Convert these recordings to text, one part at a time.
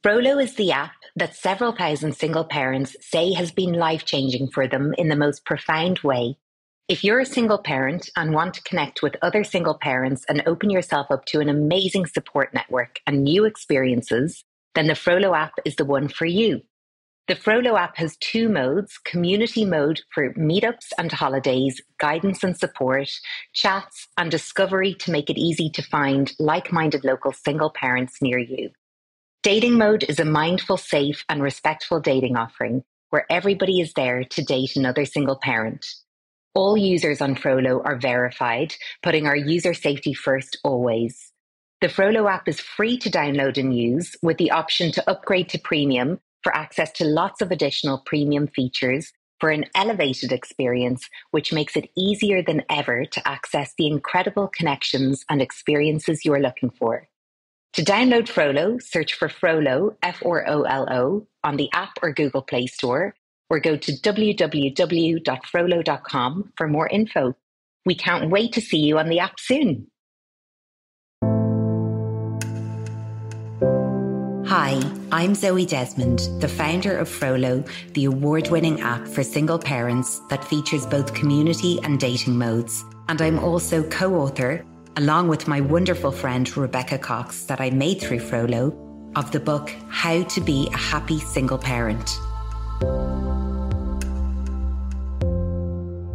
Frollo is the app that several thousand single parents say has been life-changing for them in the most profound way. If you're a single parent and want to connect with other single parents and open yourself up to an amazing support network and new experiences, then the Frollo app is the one for you. The Frollo app has two modes: community mode for meetups and holidays, guidance and support, chats, and discovery to make it easy to find like-minded local single parents near you. Dating mode is a mindful, safe, and respectful dating offering where everybody is there to date another single parent. All users on Frollo are verified, putting our user safety first always. The Frollo app is free to download and use, with the option to upgrade to premium for access to lots of additional premium features for an elevated experience, which makes it easier than ever to access the incredible connections and experiences you are looking for. To download Frollo, search for Frollo, Frollo, on the App or Google Play Store, or go to www.frollo.com for more info. We can't wait to see you on the app soon. Hi, I'm Zoe Desmond, the founder of Frollo, the award-winning app for single parents that features both community and dating modes. And I'm also co-author, along with my wonderful friend Rebecca Cox, that I made through Frollo, of the book How to Be a Happy Single Parent.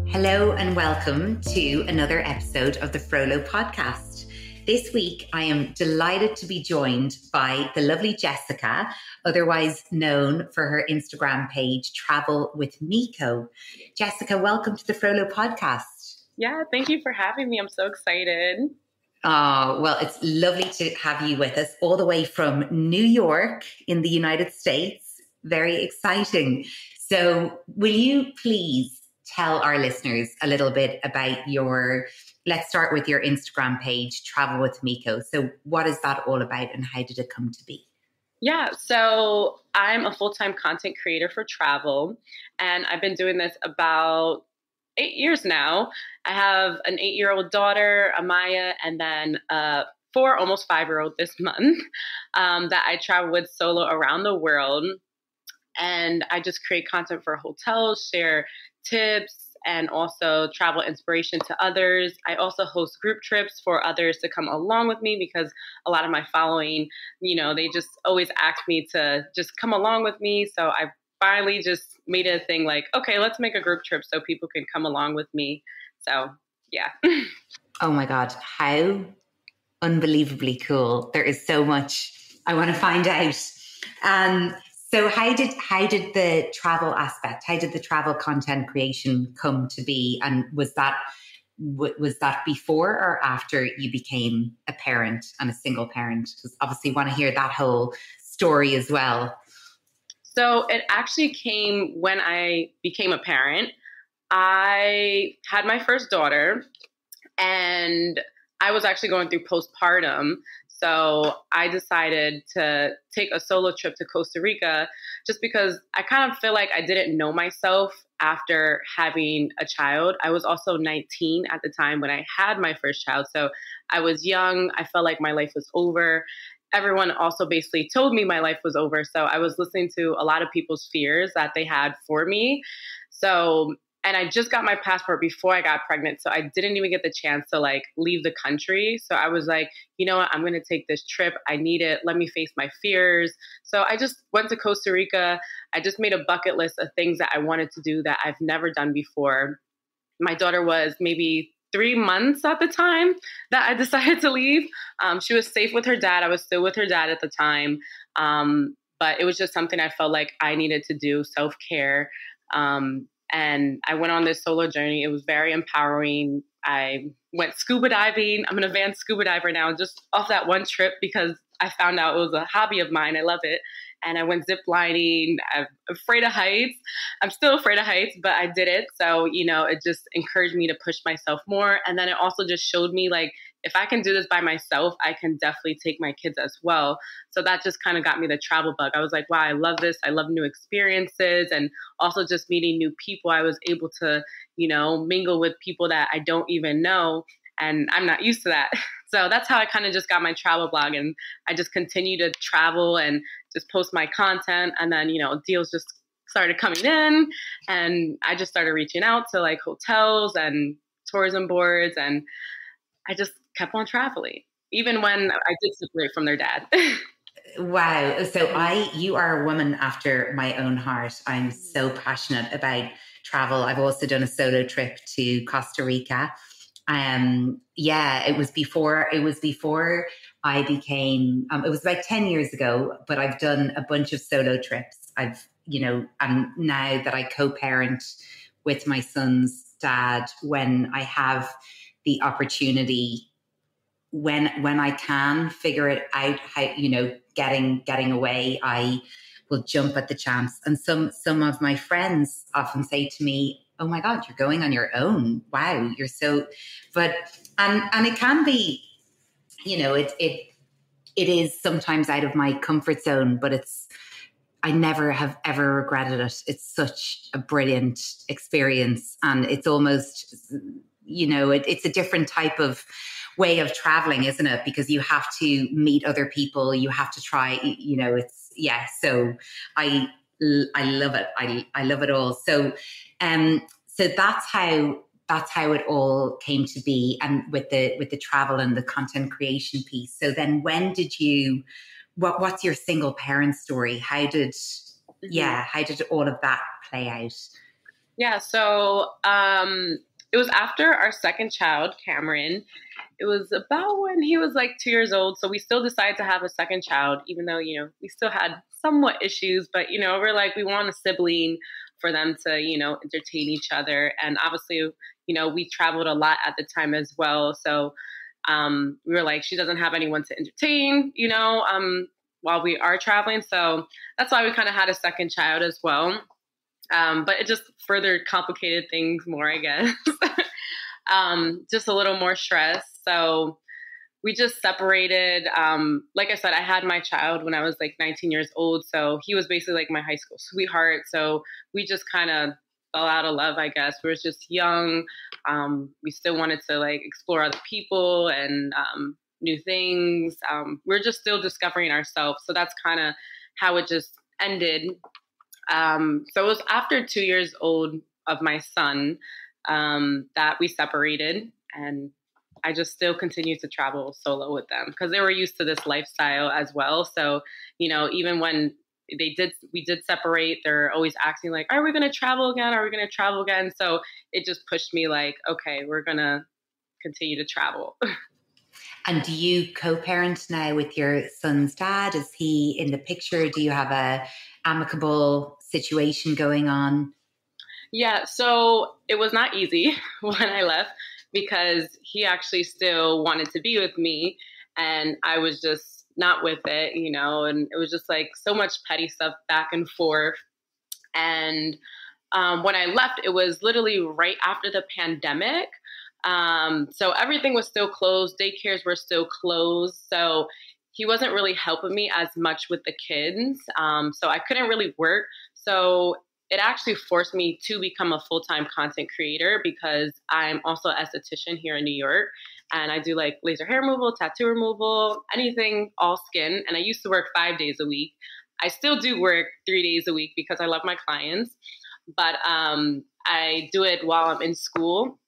Hello and welcome to another episode of the Frollo podcast. This week, I am delighted to be joined by the lovely Jessica, otherwise known for her Instagram page, Travel with Miko. Jessica, welcome to the Frollo podcast. Yeah, thank you for having me. I'm so excited. Oh, well, it's lovely to have you with us all the way from New York in the United States. Very exciting. So will you please tell our listeners a little bit about let's start with your Instagram page, Travel with Miko. So what is that all about and how did it come to be? Yeah, so I'm a full-time content creator for travel, and I've been doing this about 8 years now. I have an 8-year-old daughter, Amaya, and then a 4, almost 5-year-old this month that I travel with solo around the world. And I just create content for hotels, share tips, and also travel inspiration to others. I also host group trips for others to come along with me because a lot of my following, they just always ask me to just come along with me. So I finally just made it a thing like, okay, let's make a group trip so people can come along with me. So, yeah. Oh my God, how unbelievably cool. There is so much I want to find out. So how did the travel aspect, how did the travel content creation come to be? And was that before or after you became a parent and a single parent? Because obviously you want to hear that whole story as well. So it actually came when I became a parent. I had my first daughter and I was actually going through postpartum. So I decided to take a solo trip to Costa Rica just because I kind of feel like I didn't know myself after having a child. I was also 19 at the time when I had my first child. So I was young. I felt like my life was over. Everyone also basically told me my life was over. So I was listening to a lot of people's fears that they had for me. And I just got my passport before I got pregnant. So I didn't even get the chance to leave the country. So I was like, you know what, I'm going to take this trip. I need it. Let me face my fears. So I just went to Costa Rica. I just made a bucket list of things that I wanted to do that I've never done before. My daughter was maybe 3 months at the time that I decided to leave. She was safe with her dad. I was still with her dad at the time. But it was just something I felt like I needed to do, self-care. And I went on this solo journey. It was very empowering. I went scuba diving. I'm an advanced scuba diver now, just off that one trip because I found out it was a hobby of mine. I love it. And I went zip lining. I'm afraid of heights. I'm still afraid of heights, but I did it. So, it just encouraged me to push myself more. And then it also just showed me if I can do this by myself, I can definitely take my kids as well. So that just kind of got me the travel bug. I was like, wow, I love this. I love new experiences and also just meeting new people. I was able to, mingle with people that I don't even know. and I'm not used to that. So that's how I kind of just got my travel blog, and I just continue to travel and just post my content. And then, deals just started coming in, and I just started reaching out to like hotels and tourism boards, and I just kept on traveling, even when I did separate from their dad. Wow. So you are a woman after my own heart. I'm so passionate about travel. I've also done a solo trip to Costa Rica. Yeah, it was before I became, it was about 10 years ago, but I've done a bunch of solo trips. And now that I co-parent with my son's dad, when I have the opportunity, when I can figure it out, how, getting away, I will jump at the chance. And some of my friends often say to me, "Oh my God, you're going on your own. Wow, you're so," but, and it can be, it is sometimes out of my comfort zone, but I never have ever regretted it. It's such a brilliant experience. And it's almost, it's a different type of way of traveling, isn't it? Because you have to meet other people, you have to try, so I love it. I love it all. So that's how it all came to be, and with the travel and the content creation piece. So then when did you, what's your single parent story? How did all of that play out? Yeah, so it was after our second child, Cameron. It was about when he was like 2 years old. So we still decided to have a second child, even though, we still had somewhat issues. But, we're like, we want a sibling for them to, entertain each other. And obviously, we traveled a lot at the time as well. So we were like, she doesn't have anyone to entertain, while we are traveling. So that's why we kind of had a second child as well. But it just further complicated things more, I guess. Just a little more stress. So we just separated. Like I said, I had my child when I was like 19 years old. So he was basically like my high school sweetheart. So we just kind of fell out of love, I guess. We were just young. We still wanted to like explore other people and new things. We're just still discovering ourselves. So that's kind of how it just ended. So it was after 2 years old of my son that we separated, and I just still continue to travel solo with them because they were used to this lifestyle as well. So, even when we did separate, they're always asking like, are we going to travel again? Are we going to travel again? So it just pushed me like, okay, we're going to continue to travel. And do you co-parent now with your son's dad? Is he in the picture? Do you have a amicable situation going on? Yeah, so it was not easy when I left because he actually still wanted to be with me, and I was just not with it, and it was just like so much petty stuff back and forth. And when I left, it was literally right after the pandemic. So everything was still closed. Daycares were still closed. So he wasn't really helping me as much with the kids. So I couldn't really work. So it actually forced me to become a full-time content creator because I'm also an esthetician here in New York. And I do like laser hair removal, tattoo removal, anything, all skin. And I used to work 5 days a week. I still do work 3 days a week because I love my clients. But I do it while I'm in school.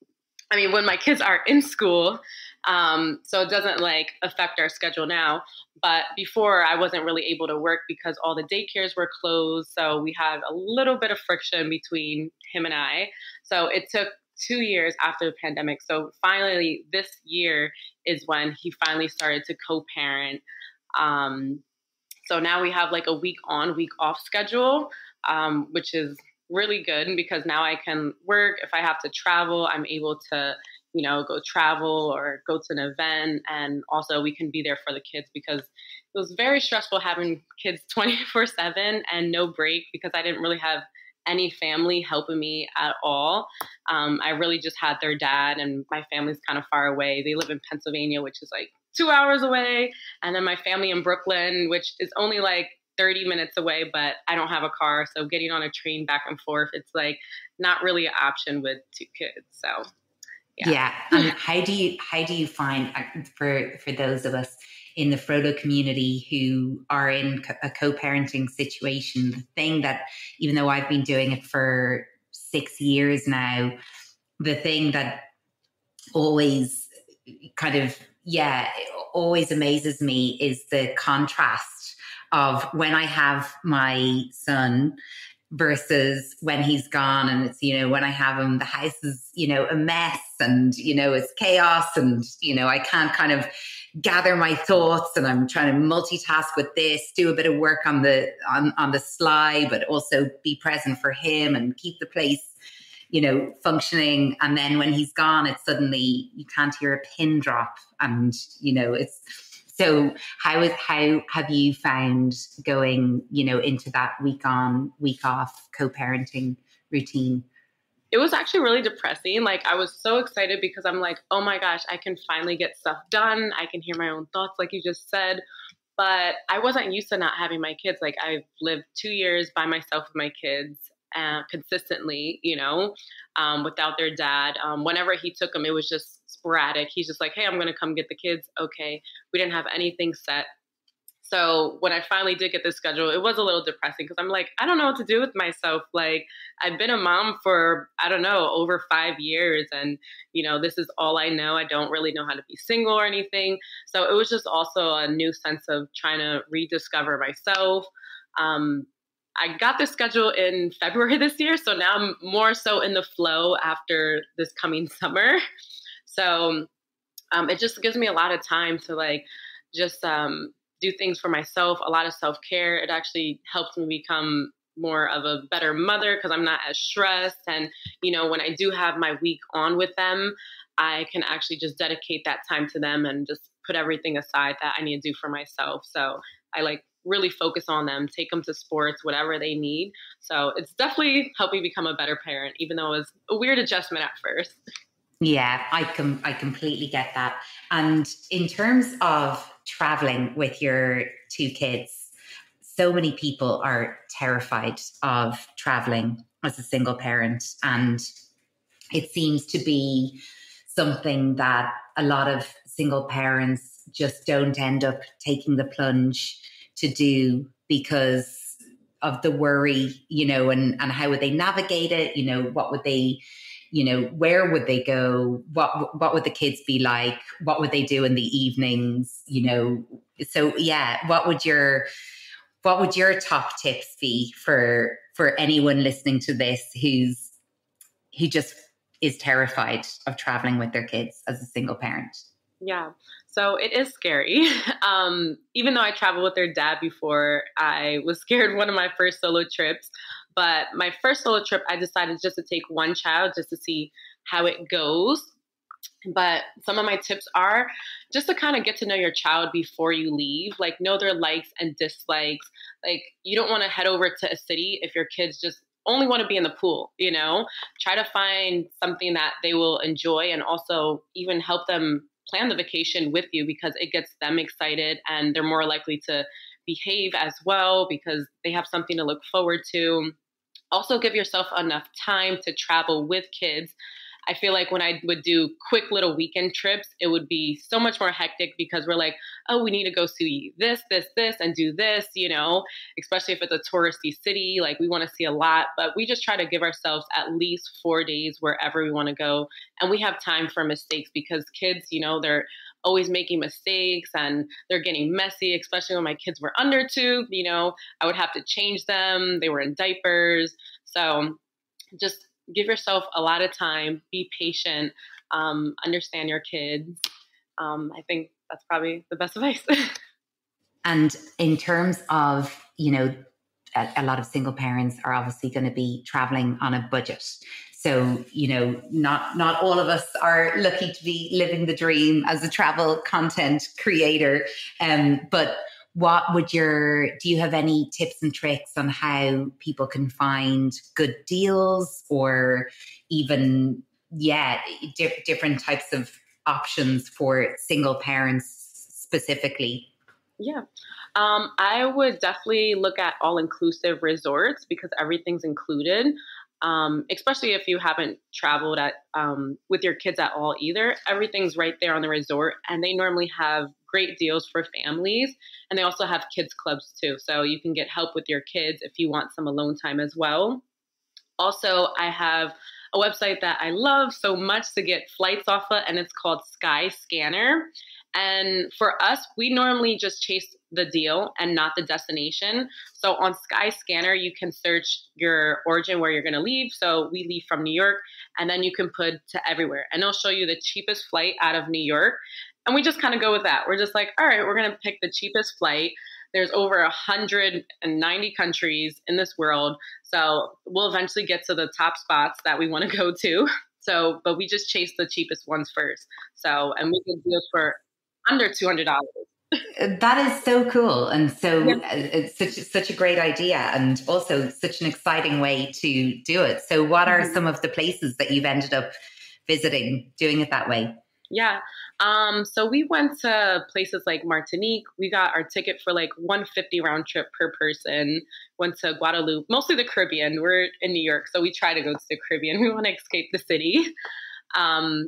I mean, when my kids are in school, so it doesn't like affect our schedule now. But before, I wasn't really able to work because all the daycares were closed. So we had a little bit of friction between him and I. So it took 2 years after the pandemic. So finally, this year is when he finally started to co-parent. So now we have like a week on, week off schedule, which is really good because now I can work. If I have to travel, I'm able to, go travel or go to an event. And also we can be there for the kids because it was very stressful having kids 24/7 and no break because I didn't really have any family helping me at all. I really just had their dad, and my family's kind of far away. They live in Pennsylvania, which is like 2 hours away. And then my family in Brooklyn, which is only like 30 minutes away, but I don't have a car. So getting on a train back and forth, it's like not really an option with two kids. So Yeah. Yeah. And how do you find, for those of us in the Frodo community who are in a co-parenting situation, the thing that, even though I've been doing it for 6 years now, the thing that always kind of, yeah, always amazes me is the contrast of when I have my son versus when he's gone. And it's, when I have him, the house is, a mess, and, it's chaos, and, I can't kind of gather my thoughts, and I'm trying to multitask with this, do a bit of work on the sly, but also be present for him and keep the place, functioning. And then when he's gone, it's suddenly you can't hear a pin drop. And, it's so how have you found going, into that week on, week off co-parenting routine? It was actually really depressing. Like, I was so excited because I'm like, oh my gosh, I can finally get stuff done. I can hear my own thoughts, like you just said. But I wasn't used to not having my kids. Like, I've lived 2 years by myself with my kids consistently, without their dad. Whenever he took them, it was just sporadic. He's just like, hey, I'm going to come get the kids. Okay. We didn't have anything set. So when I finally did get the schedule, it was a little depressing because I'm like, I don't know what to do with myself. Like, I've been a mom for, I don't know, over 5 years. And, this is all I know. I don't really know how to be single or anything. So it was just also a new sense of trying to rediscover myself. I got the schedule in February this year. So now I'm more so in the flow after this coming summer. So it just gives me a lot of time to just do things for myself, a lot of self-care. It actually helps me become more of a better mother because I'm not as stressed. And, when I do have my week on with them, I can actually just dedicate that time to them and just put everything aside that I need to do for myself. So I really focus on them, take them to sports, whatever they need. So it's definitely helped me become a better parent, even though it was a weird adjustment at first. Yeah, I completely get that. And in terms of traveling with your two kids, so many people are terrified of traveling as a single parent. And it seems to be something that a lot of single parents just don't end up taking the plunge to do because of the worry, and how would they navigate it? What would they, where would they go? What would the kids be like? What would they do in the evenings? So yeah, what would your top tips be for anyone listening to this who just is terrified of traveling with their kids as a single parent? Yeah. So it is scary. Even though I traveled with their dad before, I was scared one of my first solo trips. But my first solo trip, I decided just to take one child just to see how it goes. But some of my tips are just to kind of get to know your child before you leave, know their likes and dislikes. You don't want to head over to a city if your kids just only want to be in the pool, try to find something that they will enjoy and also even help them plan the vacation with you because it gets them excited and they're more likely to behave as well because they have something to look forward to. Also give yourself enough time to travel with kids. I feel like when I would do quick little weekend trips, it would be so much more hectic because we're like, oh, we need to go see this, and do this, especially if it's a touristy city. We want to see a lot, but we just try to give ourselves at least 4 days wherever we want to go. And we have time for mistakes because kids, they're always making mistakes and they're getting messy, especially when my kids were under 2, I would have to change them. They were in diapers. So just give yourself a lot of time, be patient, understand your kids. I think that's probably the best advice. And in terms of, a lot of single parents are obviously going to be traveling on a budget. So, not all of us are lucky to be living the dream as a travel content creator. But do you have any tips and tricks on how people can find good deals or even, different types of options for single parents specifically? Yeah. I would definitely look at all-inclusive resorts because everything's included. especially if you haven't traveled with your kids at all either. Everything's right there on the resort, and they normally have great deals for families, and they also have kids clubs too. So you can get help with your kids if you want some alone time as well. Also, I have a website that I love so much to get flights off of, and it's called Skyscanner. And for us, we normally just chase the deal and not the destination. So on Skyscanner, you can search your origin where you're going to leave. So we leave from New York, and then you can put to everywhere, and it'll show you the cheapest flight out of New York. And we just kind of go with that. We're just like, all right, we're going to pick the cheapest flight. There's over 190 countries in this world. So we'll eventually get to the top spots that we want to go to. So, but we just chase the cheapest ones first. So, and we get deals for under $200. That is so cool. And so it's such a great idea, and also such an exciting way to do it. So what are some of the places that you've ended up visiting doing it that way? Yeah. So we went to places like Martinique. We got our ticket for like $150 round trip per person. Went to Guadeloupe, mostly the Caribbean. We're in New York, so we try to go to the Caribbean. We want to escape the city.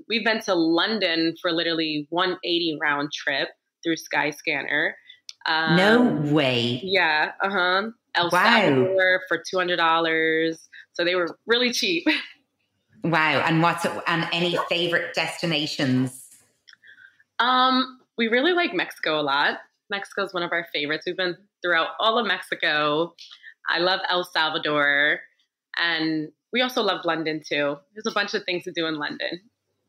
We've been to London for literally $180 round trip through Skyscanner. No way. Yeah. El Salvador for $200. So they were really cheap. Wow. And any favorite destinations? We really like Mexico a lot. Mexico is one of our favorites. We've been throughout all of Mexico. I love El Salvador, and we also love London too. There's a bunch of things to do in London.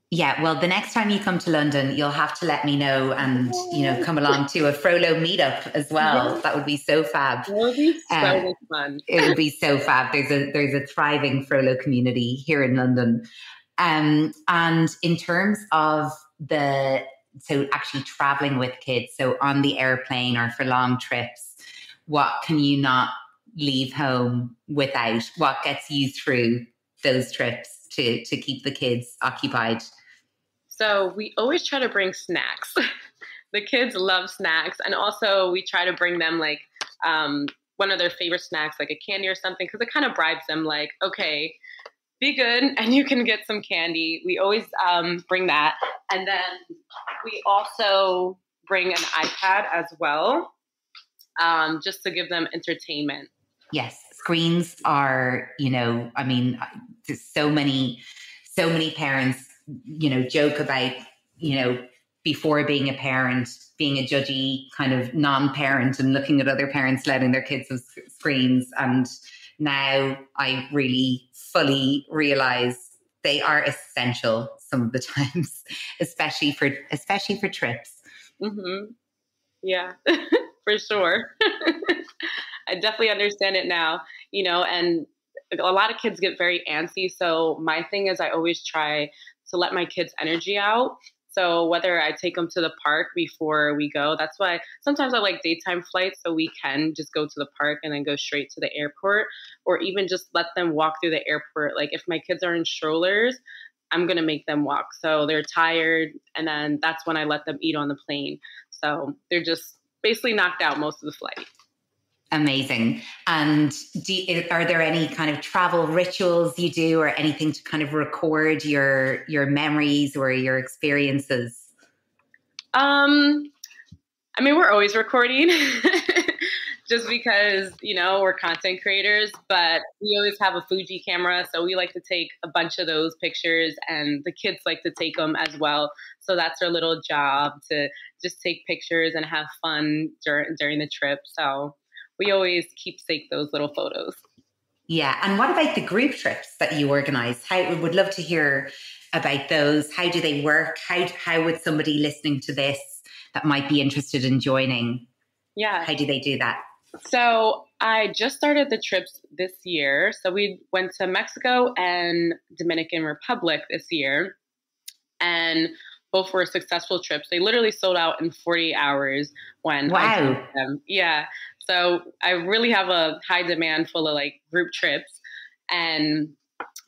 Yeah, well, the next time you come to London, you'll have to let me know, and come along to a Frollo meetup as well. That would be so fab. It would be so much fun. It would be so fab. There's a thriving Frollo community here in London, and in terms of so actually traveling with kids, so on the airplane or for long trips, what can you not leave home without? What gets you through those trips to keep the kids occupied? So we always try to bring snacks. The kids love snacks. And also we try to bring them like one of their favorite snacks, like a candy or something, because it kind of bribes them like, okay, be good and you can get some candy. We always bring that. And then we also bring an iPad as well, just to give them entertainment. Yes, screens are, there's so many parents, joke about, before being a parent, being a judgy kind of non-parent and looking at other parents letting their kids have screens. And now I really fully realize they are essential some of the times, especially for trips. Mm-hmm. Yeah, for sure. I definitely understand it now, and a lot of kids get very antsy. So my thing is I always try to let my kids' energy out. So whether I take them to the park before we go, that's why sometimes I like daytime flights so we can just go to the park and then go straight to the airport, or even just let them walk through the airport. Like if my kids are in strollers, I'm going to make them walk. So they're tired, and then that's when I let them eat on the plane. So they're just basically knocked out most of the flight. Amazing. And are there any kind of travel rituals you do, or anything to kind of record your memories or your experiences? We're always recording just because, we're content creators, but we always have a Fuji camera. So we like to take a bunch of those pictures, and the kids like to take them as well. So that's our little job, to just take pictures and have fun during the trip. So we always keepsake those little photos. Yeah. And what about the group trips that you organize? Would love to hear about those. How do they work? How would somebody listening to this that might be interested in joining? Yeah. How do they do that? So I just started the trips this year. So we went to Mexico and Dominican Republic this year, and both were successful trips. They literally sold out in 40 hours when I did them. Yeah. So I really have a high demand full of like group trips. And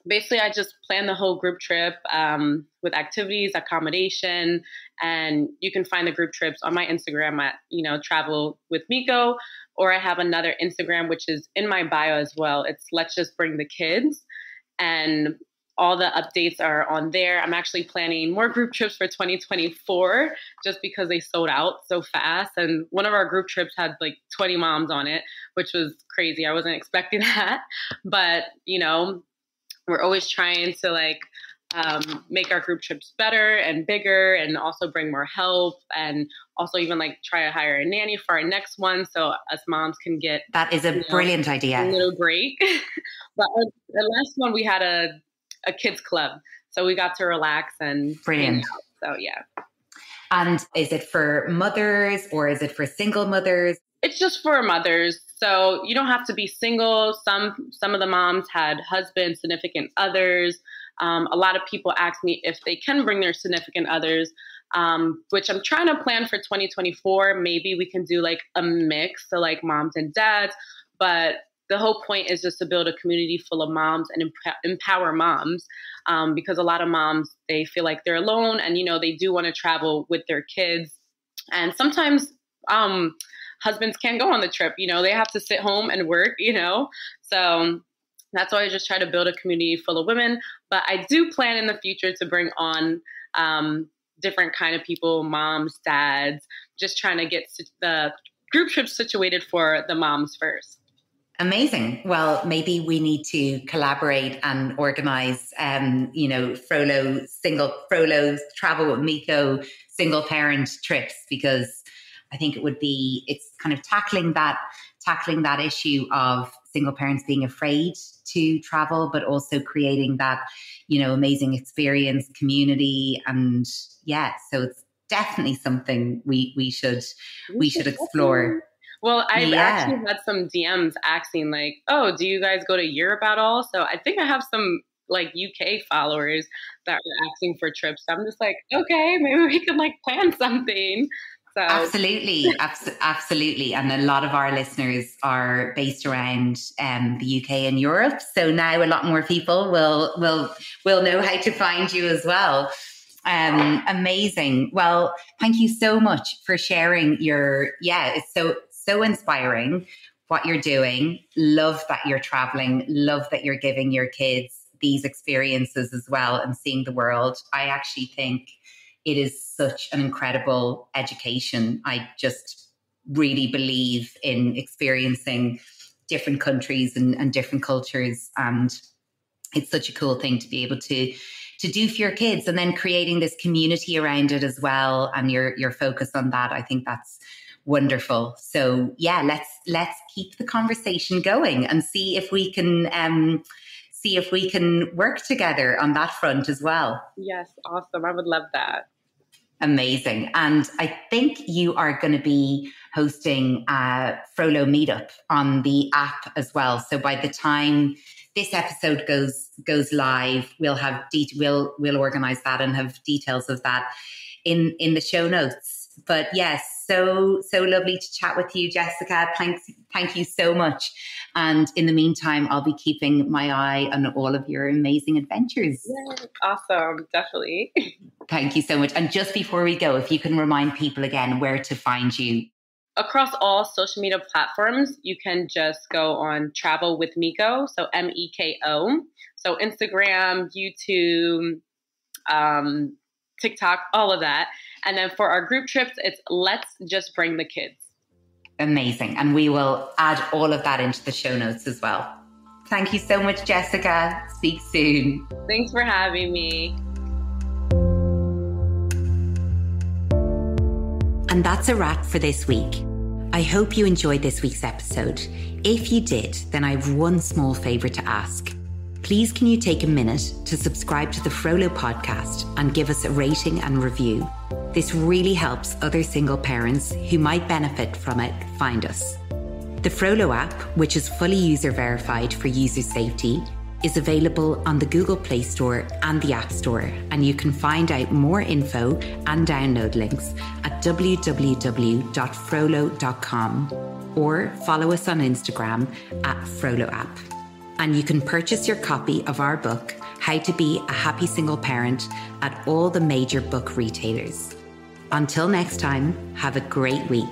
basically I just plan the whole group trip with activities, accommodation, and you can find the group trips on my Instagram at, Travel with Miko, or I have another Instagram, which is in my bio as well. It's Let's Just Bring the Kids. and all the updates are on there. I'm actually planning more group trips for 2024 just because they sold out so fast. And one of our group trips had like 20 moms on it, which was crazy. I wasn't expecting that. But, you know, we're always trying to like make our group trips better and bigger, and also bring more help, and also even like try to hire a nanny for our next one so us moms can get that is a brilliant idea, a little break. But the last one we had a kids club, so we got to relax and brilliant. So yeah. And is it for mothers or is it for single mothers? It's just for mothers. So you don't have to be single. Some of the moms had husbands, significant others. A lot of people ask me if they can bring their significant others, which I'm trying to plan for 2024. Maybe we can do like a mix, so like moms and dads. But the whole point is just to build a community full of moms and empower moms, because a lot of moms, they feel like they're alone, and, you know, they do want to travel with their kids. And sometimes husbands can't go on the trip. You know, they have to sit home and work, you know. So that's why I just try to build a community full of women. But I do plan in the future to bring on different kind of people, moms, dads, just trying to get the group trips situated for the moms first. Amazing. Well, maybe we need to collaborate and organise, you know, Frollo travel with Miko single parent trips, because I think it's kind of tackling that issue of single parents being afraid to travel, but also creating that, you know, amazing experience, community. And yeah, so it's definitely something we should explore. Well, I've actually had some DMs asking like, oh, do you guys go to Europe at all? So I think I have some like UK followers that are asking for trips. So I'm just like, okay, maybe we can like plan something. So absolutely. And a lot of our listeners are based around the UK and Europe. So now a lot more people will know how to find you as well. Amazing. Well, thank you so much for sharing it's so inspiring what you're doing. Love that you're traveling. Love that you're giving your kids these experiences as well and seeing the world. I actually think it is such an incredible education. I just really believe in experiencing different countries and different cultures. And it's such a cool thing to be able to do for your kids, and then creating this community around it as well. And your focus on that, I think that's wonderful. So yeah, let's keep the conversation going and see if we can work together on that front as well. Yes, awesome. I would love that. Amazing. And I think you are going to be hosting a Frollo meetup on the app as well. So by the time this episode goes live, we'll have we'll organize that and have details of that in the show notes. But yes, so lovely to chat with you, Jessica. Thank you so much. And in the meantime, I'll be keeping my eye on all of your amazing adventures. Yeah, awesome. Definitely. Thank you so much. And just before we go, if you can remind people again where to find you. Across all social media platforms, you can just go on Travel with Miko, so MEKO. So Instagram, YouTube, TikTok, all of that. And then for our group trips, it's Let's Just Bring the Kids. Amazing. And we will add all of that into the show notes as well. Thank you so much, Jessica. Speak soon. Thanks for having me. And that's a wrap for this week. I hope you enjoyed this week's episode. If you did, then I have one small favour to ask. Please can you take a minute to subscribe to the Frollo podcast and give us a rating and review? This really helps other single parents who might benefit from it find us. The Frollo app, which is fully user verified for user safety, is available on the Google Play Store and the App Store, and you can find out more info and download links at www.frollo.com or follow us on Instagram at Frollo app. And you can purchase your copy of our book, How to Be a Happy Single Parent, at all the major book retailers. Until next time, have a great week.